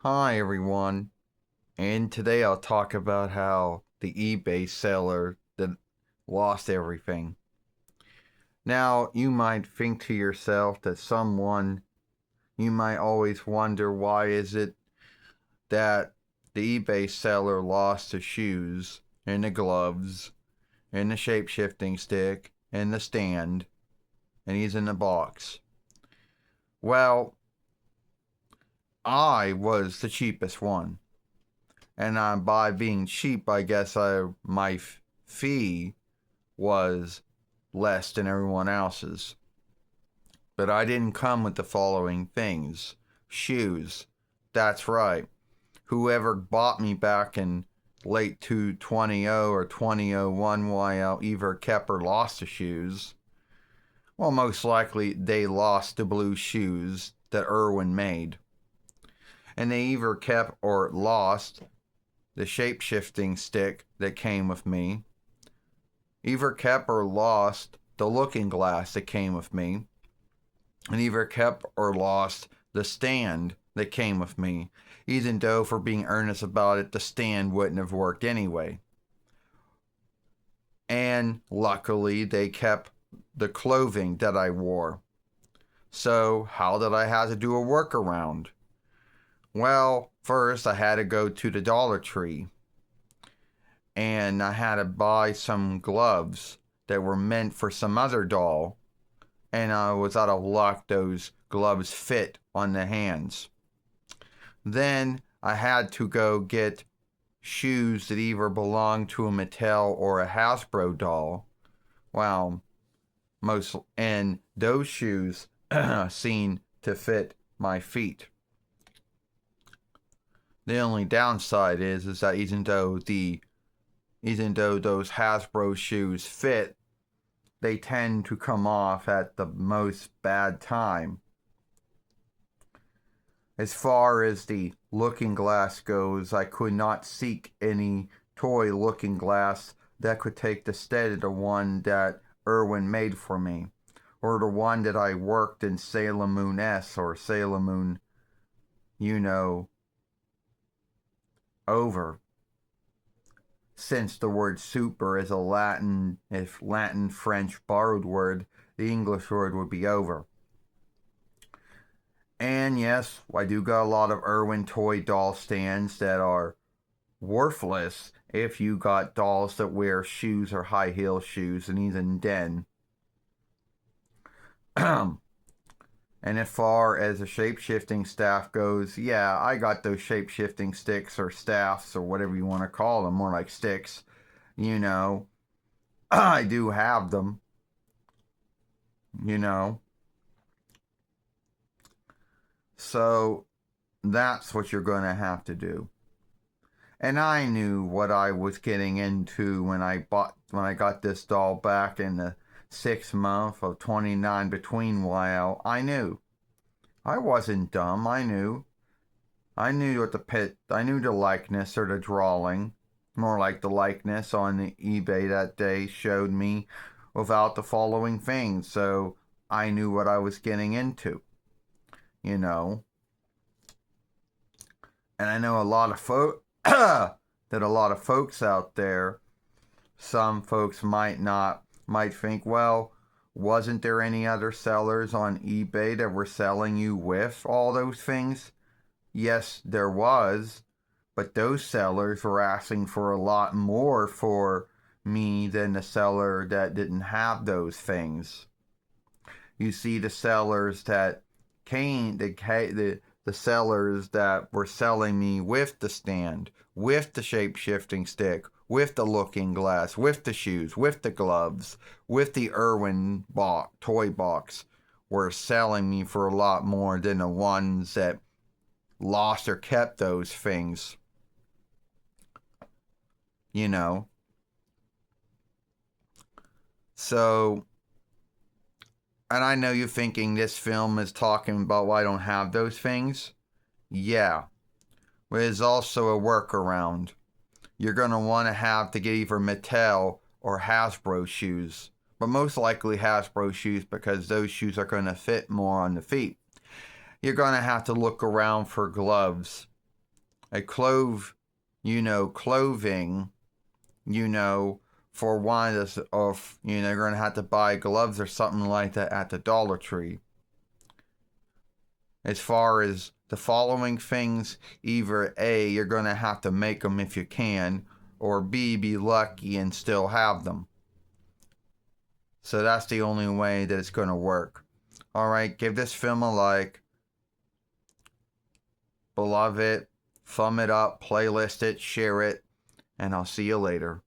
Hi everyone, and today I'll talk about how the eBay seller that lost everything. Now, you might think to yourself you might always wonder why is it that the eBay seller lost the shoes and the gloves and the shape-shifting stick and the stand and he's in the box. Well, I was the cheapest one. And by being cheap, I guess my fee was less than everyone else's. But I didn't come with the following things: shoes. That's right. Whoever bought me back in late 2020 or 2001 while either kept or lost the shoes, well, most likely they lost the blue shoes that Irwin made. And they either kept or lost the shape-shifting stick that came with me, either kept or lost the looking glass that came with me, and either kept or lost the stand that came with me, even though, for being earnest about it, the stand wouldn't have worked anyway. And luckily, they kept the clothing that I wore. So, how did I have to do a workaround? Well, first I had to go to the Dollar Tree and I had to buy some gloves that were meant for some other doll, and I was out of luck, those gloves fit on the hands. Then I had to go get shoes that either belonged to a Mattel or a Hasbro doll. Well, and those shoes seemed to fit my feet. The only downside is that even though those Hasbro shoes fit, they tend to come off at the most bad time. As far as the looking glass goes, I could not seek any toy looking glass that could take the stead of the one that Irwin made for me, or the one that I worked in Sailor Moon S or Sailor Moon, over. Since the word super is a Latin French borrowed word, the English word would be over. And yes, I do got a lot of Irwin toy doll stands that are worthless if you got dolls that wear shoes or high heel shoes, and even then. And as far as the shape-shifting staff goes, yeah, I got those shape-shifting sticks or staffs or whatever you want to call them, more like sticks. I do have them. you know. So that's what you're going to have to do. And I knew what I was getting into when I got this doll back in the 6th month of 29 between while. I knew. I wasn't dumb. I knew. I knew the likeness or the drawing, more like the likeness on the eBay that day showed me without the following things. So I knew what I was getting into, you know. And I know a lot of that a lot of folks out there, some folks might think, well, wasn't there any other sellers on eBay that were selling you with all those things? Yes, there was, but those sellers were asking for a lot more for me than the seller that didn't have those things. You see, the sellers that the sellers that were selling me with the stand, with the shape-shifting stick, with the looking glass, with the shoes, with the gloves, with the Irwin toy box, were selling me for a lot more than the ones that lost or kept those things. You know. So, and I know you're thinking this film is talking about why I don't have those things. Yeah. But it's also a workaround. You're going to want to have to get either Mattel or Hasbro shoes. But most likely Hasbro shoes, because those shoes are going to fit more on the feet. You're going to have to look around for gloves a clothing, for one of, you're going to have to buy gloves or something like that at the Dollar Tree. As far as the following things, either A, you're going to have to make them if you can, or B, be lucky and still have them. So that's the only way that it's going to work. Alright, give this film a like. Beloved it, thumb it up, playlist it, share it, and I'll see you later.